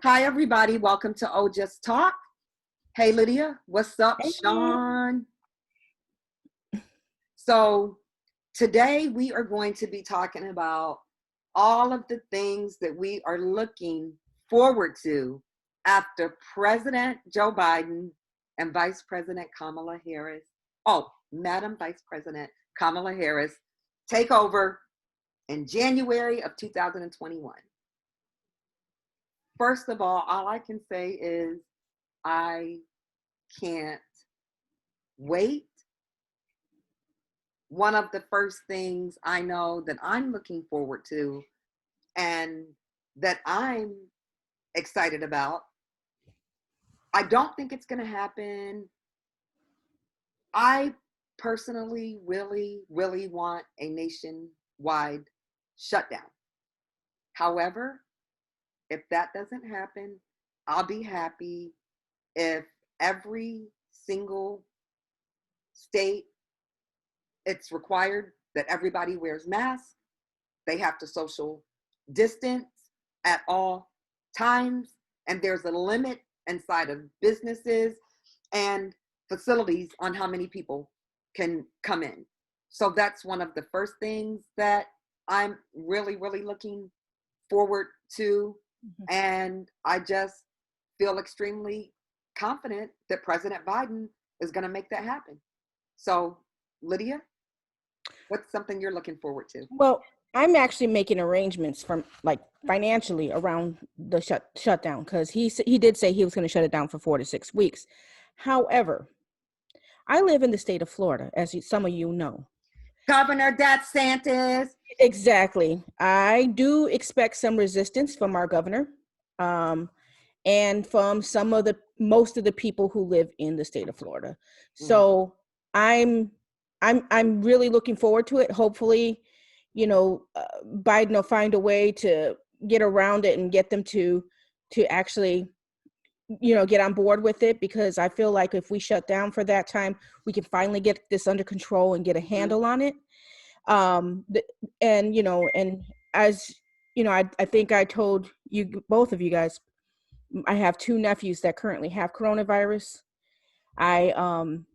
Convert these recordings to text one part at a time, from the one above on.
Hi, everybody. Welcome to OJT Talk. Hey, Lydia. What's up, Sean? So today we are going to be talking about all of the things that we are looking forward to after President Joe Biden and Vice President Kamala Harris, Madam Vice President Kamala Harris, take over in January of 2021. First of all I can say is I can't wait. One of the first things I know that I'm looking forward to and that I'm excited about, I don't think it's going to happen. I personally really want a nationwide shutdown. However, if that doesn't happen, I'll be happy if every single state, it's required that everybody wears masks. They have to social distance at all times. And there's a limit inside of businesses and facilities on how many people can come in. So that's one of the first things that I'm really looking forward to. And I just feel extremely confident that President Biden is going to make that happen. So, Lydia, what's something you're looking forward to? Well, I'm actually making arrangements from financially around the shutdown because he did say he was going to shut it down for 4 to 6 weeks. However, I live in the state of Florida, as some of you know. Governor DeSantis. Exactly. I do expect some resistance from our governor, and from most of the people who live in the state of Florida. So I'm really looking forward to it. Hopefully, Biden will find a way to get around it and get them to actually, get on board with it, because I feel like if we shut down for that time, we can finally get this under control and get a handle on it. And as I think I told you, both of you guys, I have 2 nephews that currently have coronavirus. And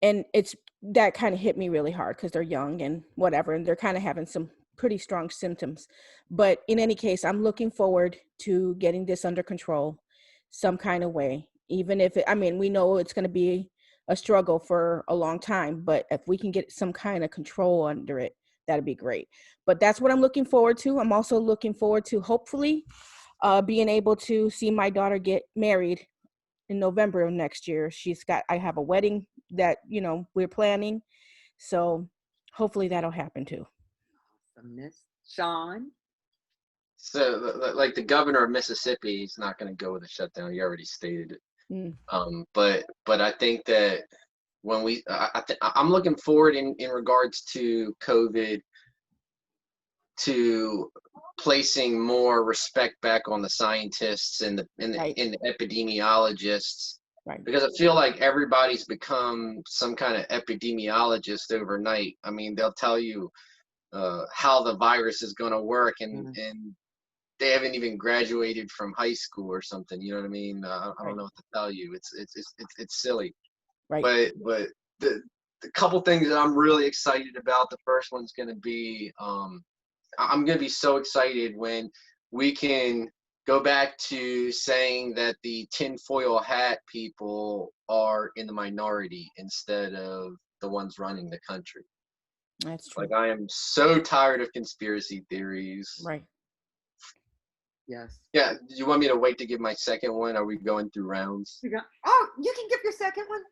it's that kind of hit me really hard because they're young and whatever, and they're kind of having some pretty strong symptoms. But in any case, I'm looking forward to getting this under control some kind of way, even if we know it's going to be a struggle for a long time, but if we can get some kind of control under it, that'd be great. But that's what I'm looking forward to. I'm also looking forward to hopefully being able to see my daughter get married in November of next year. I have a wedding that, we're planning. So hopefully that'll happen too. Awesomeness. Sean? So like the governor of Mississippi is not going to go with a shutdown. You already stated it. But I think that when I'm looking forward in regards to COVID to placing more respect back on the scientists and the epidemiologists, right? Because I feel like everybody's become some kind of epidemiologist overnight. I mean, they'll tell you how the virus is going to work, and they haven't even graduated from high school or something. You know what I mean? I don't know what to tell you. It's silly. Right. But the couple things that I'm really excited about. The first one's going to be I'm going to be so excited when we can go back to saying that the tinfoil hat people are in the minority instead of the ones running the country. That's true. Like, I am so tired of conspiracy theories. Right. Yes. Yeah. Do you want me to wait to give my second one? Are we going through rounds? You can give your second one.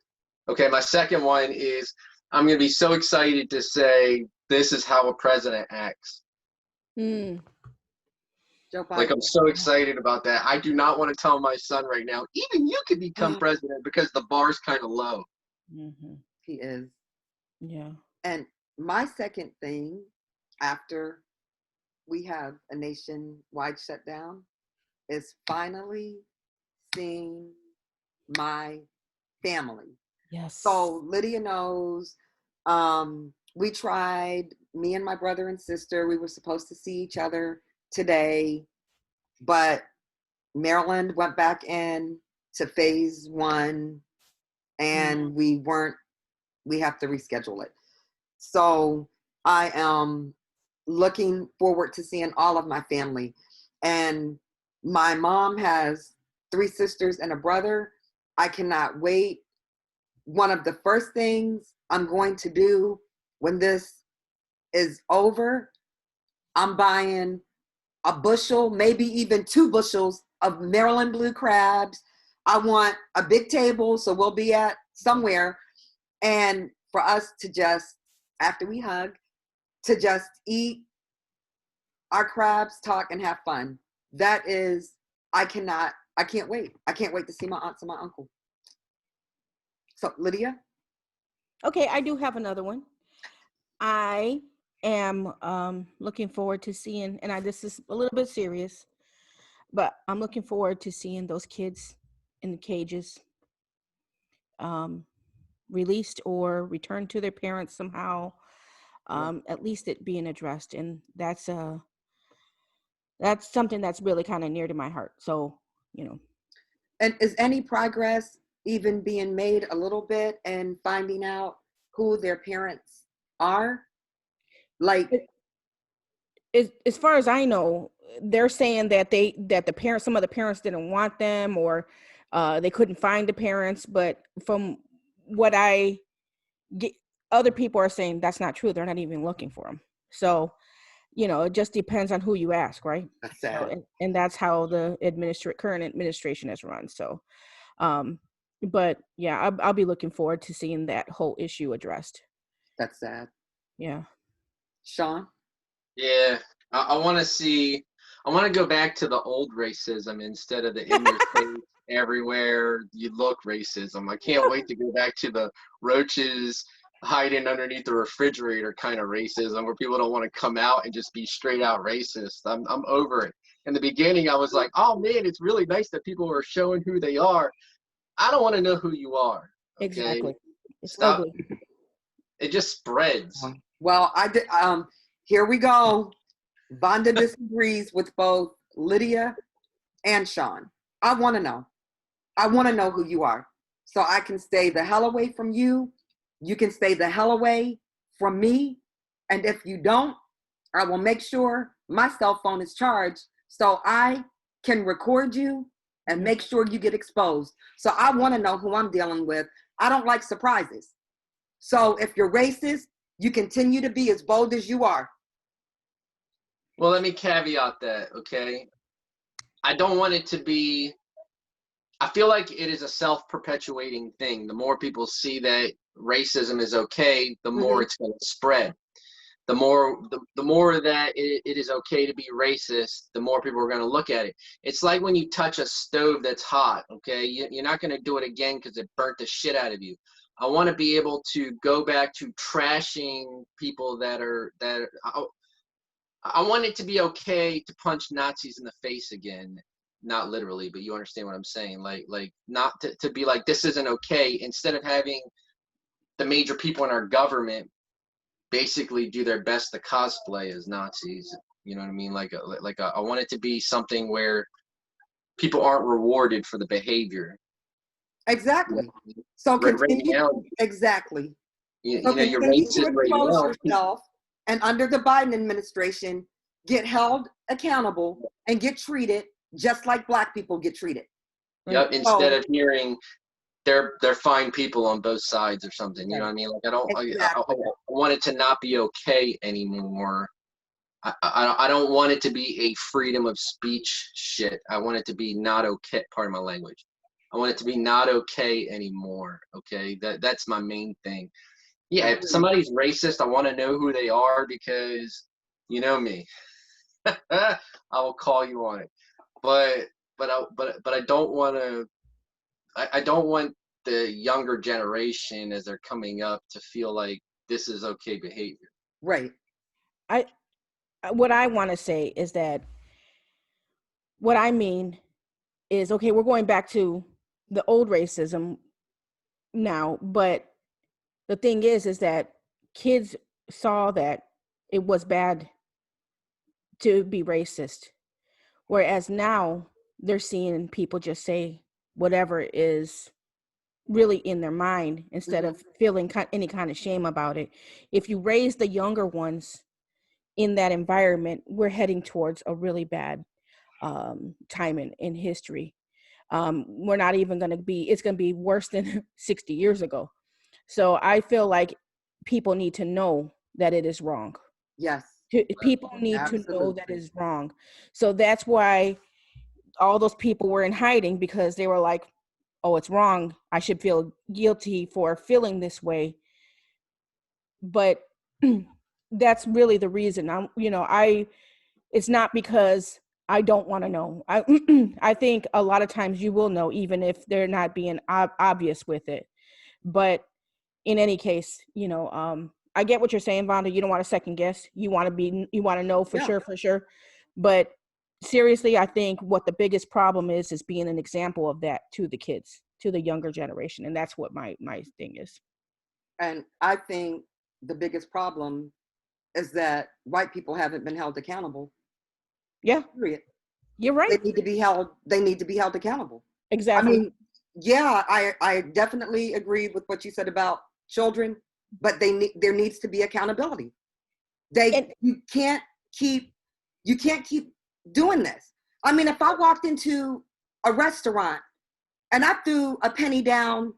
Okay, my second one is I'm going to be so excited to say this is how a president acts. Like, I'm so excited about that. I do not want to tell my son right now, even you could become president, because the bar's kind of low. He is. Yeah. And my second thing, after we have a nationwide shutdown, is finally seeing my family. Yes. So Lydia knows, we tried, me and my brother and sister, we were supposed to see each other today, but Maryland went back in to phase 1 and we have to reschedule it. So I am looking forward to seeing all of my family. And my mom has 3 sisters and a brother. I cannot wait. One of the first things I'm going to do when this is over, I'm buying a bushel, maybe even 2 bushels of Maryland blue crabs. I want a big table, so we'll be at somewhere, and for us to just, after we hug, to just eat our crabs, talk, and have fun. That is, I can't wait. I can't wait to see my aunts and my uncle. So, Lydia? Okay, I do have another one. I am looking forward to seeing, and this is a little bit serious, but I'm looking forward to seeing those kids in the cages released or returned to their parents somehow. At least it being addressed, and that's something that's really kind of near to my heart. So, And is any progress even being made a little bit and finding out who their parents are? Like, as far as I know, they're saying that some of the parents didn't want them, or they couldn't find the parents. But from what I get, other people are saying that's not true. They're not even looking for them. So, it just depends on who you ask, right? that's sad. So, and that's how the current administration is run. So, but yeah, I'll be looking forward to seeing that whole issue addressed. That's sad. Yeah. Sean? Yeah, I want to go back to the old racism instead of the in your face everywhere you look racism. I can't wait to go back to the roaches hiding underneath the refrigerator kind of racism, where people don't want to come out and just be straight out racist. I'm over it. In the beginning, I was like, oh man, it's really nice that people are showing who they are. I don't want to know who you are. Okay? Exactly. It's Stop. ugly. It just spreads. Well, I did. Here we go. Vonda disagrees with both Lydia and Sean. I want to know. I want to know who you are, so I can stay the hell away from you. You can stay the hell away from me. And if you don't, I will make sure my cell phone is charged so I can record you and make sure you get exposed. So I want to know who I'm dealing with. I don't like surprises. So if you're racist, you continue to be as bold as you are. Well, let me caveat that, okay? I don't want it to be, I feel like it is a self-perpetuating thing. The more people see that racism is okay, the more it's going to spread. The more that it is okay to be racist, the more people are going to look at it. It's like when you touch a stove that's hot, okay? You're not going to do it again because it burnt the shit out of you. I want to be able to go back to trashing people I want it to be okay to punch Nazis in the face again. Not literally, but you understand what I'm saying. Like not to be like, this isn't okay, instead of having the major people in our government basically do their best to cosplay as Nazis. You know what I mean? I want it to be something where people aren't rewarded for the behavior. Exactly. So continue. Right now, exactly. You So know, you're continue racist to right expose now. yourself, and under the Biden administration, get held accountable and get treated just like Black people get treated. Yep. Instead of hearing they're fine people on both sides or something. You know what I mean? Like I want it to not be okay anymore. I don't want it to be a freedom of speech shit. I want it to be not okay. Pardon my language. I want it to be not okay anymore. Okay, that's my main thing. Yeah, if somebody's racist, I want to know who they are, because you know me. I will call you on it. But I don't want to. I don't want the younger generation, as they're coming up, to feel like this is okay behavior. Right. What I want to say is that what I mean is, okay, we're going back to the old racism now, but the thing is that kids saw that it was bad to be racist. Whereas now they're seeing people just say whatever is really in their mind instead of feeling any kind of shame about it. If you raise the younger ones in that environment, we're heading towards a really bad time in history. We're not even going to be, it's going to be worse than 60 years ago. So I feel like people need to know that it is wrong. Yes. People need to know that it is wrong. So that's why all those people were in hiding, because they were like, oh, it's wrong. I should feel guilty for feeling this way. But that's really the reason. It's not because I don't want to know. I think a lot of times you will know, even if they're not being obvious with it. But in any case, I get what you're saying, Vonda. You don't want to second guess. You want to know for sure. But seriously, I think what the biggest problem is being an example of that to the kids, to the younger generation. And that's what my thing is. And I think the biggest problem is that white people haven't been held accountable. Yeah. Period. You're right. They need to be held accountable. Exactly. I mean, yeah, I definitely agree with what you said about children, but there needs to be accountability. You can't keep doing this. I mean, if I walked into a restaurant and I threw a penny down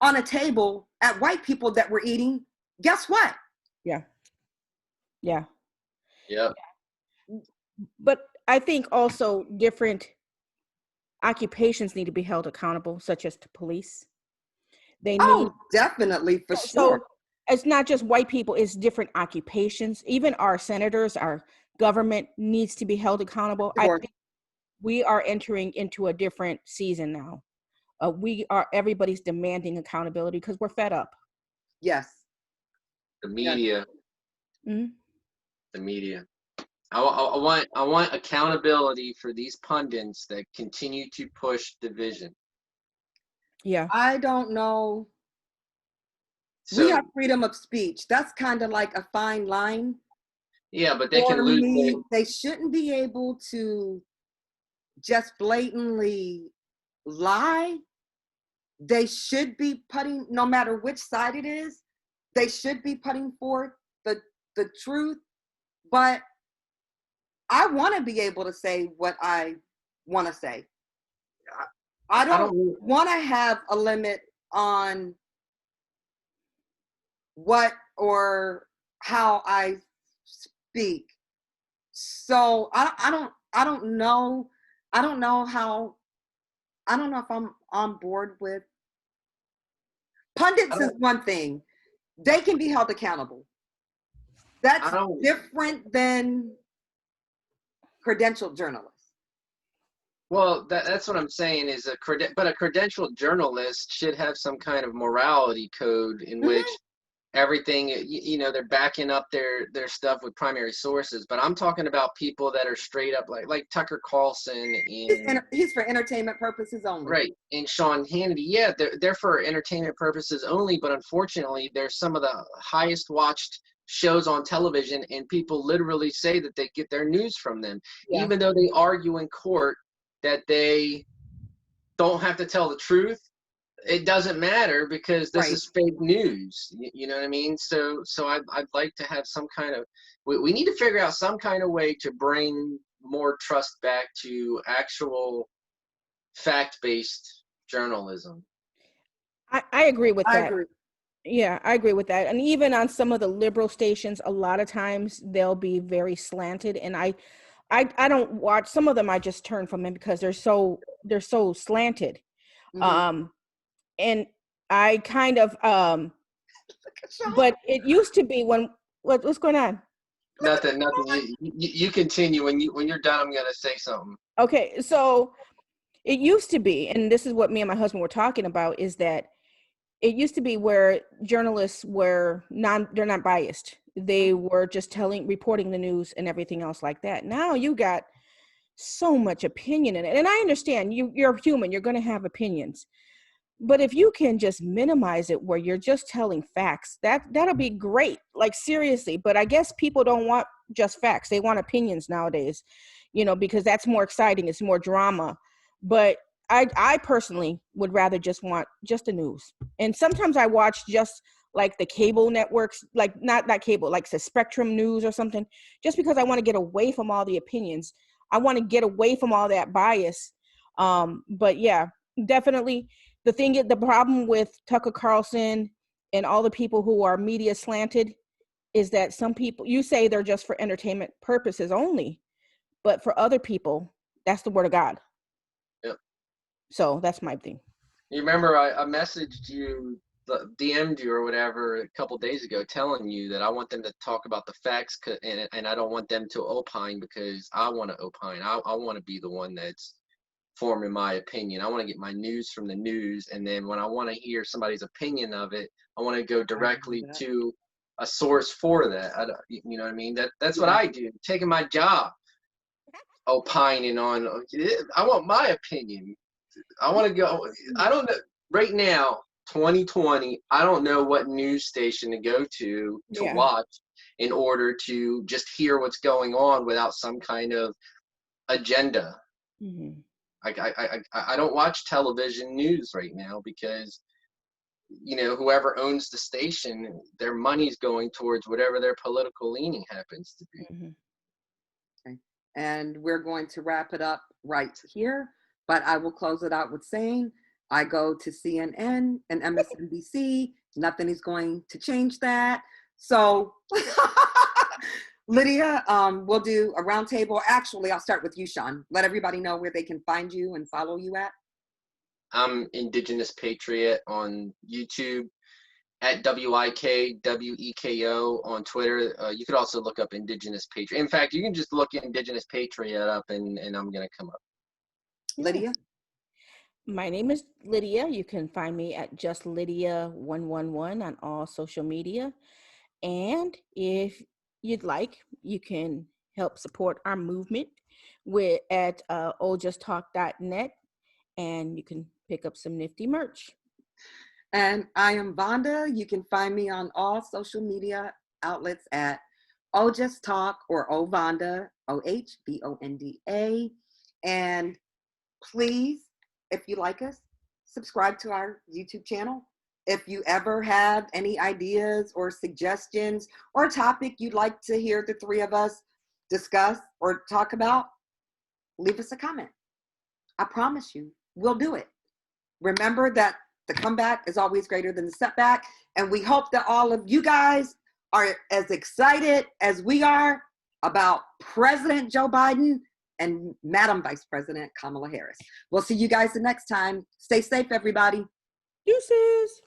on a table at white people that were eating, guess what? Yeah. But I think also different occupations need to be held accountable, such as the police. Definitely, for sure. So it's not just white people, it's different occupations. Even our senators, our government needs to be held accountable. Sure. I think we are entering into a different season now. Everybody's demanding accountability because we're fed up. Yes. The media. Mm-hmm. The media. I want accountability for these pundits that continue to push division. Yeah. I don't know. So, we have freedom of speech. That's kind of like a fine line. Yeah, but they can lose. They shouldn't be able to just blatantly lie. They should be putting, no matter which side it is, they should be putting forth the truth. But I want to be able to say what I want to say. I don't want to have a limit on what or how I speak. So I don't know if I'm on board with pundits. Is one thing. They can be held accountable. That's different than credentialed journalists. Well, that's what I'm saying is but a credentialed journalist should have some kind of morality code in which everything, they're backing up their stuff with primary sources. But I'm talking about people that are straight up like Tucker Carlson. He's for entertainment purposes only. Right. And Sean Hannity, yeah, they're for entertainment purposes only. But unfortunately, they're some of the highest watched shows on television, and people literally say that they get their news from them, even though they argue in court that they don't have to tell the truth. It doesn't matter because this is fake news. You know what I mean? So I'd like to have some kind of, we need to figure out some kind of way to bring more trust back to actual fact-based journalism. I agree with that. Yeah, I agree with that. And even on some of the liberal stations, a lot of times they'll be very slanted. And I don't watch some of them. I just turn from them because they're so slanted. Mm-hmm. And I kind of, but it used to be what's going on? Nothing. You continue. When you're done, I'm going to say something. Okay. So it used to be, and this is what me and my husband were talking about, is that it used to be where journalists they're not biased. They were just reporting the news and everything else like that. Now you got so much opinion in it. And I understand you're human. You're going to have opinions. But if you can just minimize it where you're just telling facts, that'll be great. Like seriously. But I guess people don't want just facts. They want opinions nowadays, because that's more exciting. It's more drama. But I personally would rather just want just the news. And sometimes I watch just like the cable networks, like not cable, like the Spectrum News or something, just because I want to get away from all the opinions. I want to get away from all that bias. But yeah, definitely. The problem with Tucker Carlson and all the people who are media slanted is that some people, you say they're just for entertainment purposes only, but for other people, that's the word of God. Yep. So that's my thing. You remember I messaged you, DM'd you or whatever a couple days ago, telling you that I want them to talk about the facts, and I don't want them to opine because I want to opine. I want to be the one that's forming my opinion. I want to get my news from the news, and then when I want to hear somebody's opinion of it, I want to go directly to a source for that. You know what I mean? That's what I do. Taking my job, opining on. I want my opinion. I want to go. I don't know. Right now, 2020, I don't know what news station to go to watch in order to just hear what's going on without some kind of agenda. Mm-hmm. I don't watch television news right now because, whoever owns the station, their money's going towards whatever their political leaning happens to be. Mm-hmm. Okay. And we're going to wrap it up right here, but I will close it out with saying, I go to CNN and MSNBC. Nothing is going to change that. So Lydia, we'll do a roundtable. Actually, I'll start with you, Sean. Let everybody know where they can find you and follow you at. I'm Indigenous Patriot on YouTube, at WIKWEKO on Twitter. You could also look up Indigenous Patriot. In fact, you can just look Indigenous Patriot up and I'm going to come up. Lydia? My name is Lydia. You can find me at just Lydia111 on all social media. And if you'd like, you can help support our movement at ojusttalk.net, and you can pick up some nifty merch. And I am Vonda. You can find me on all social media outlets at ojusttalk or Ovonda, OHBONDA. And please, if you like us, subscribe to our YouTube channel. If you ever have any ideas or suggestions or a topic you'd like to hear the three of us discuss or talk about, leave us a comment. I promise you, we'll do it. Remember that the comeback is always greater than the setback. And we hope that all of you guys are as excited as we are about President Joe Biden and Madam Vice President Kamala Harris. We'll see you guys the next time. Stay safe, everybody. Deuces.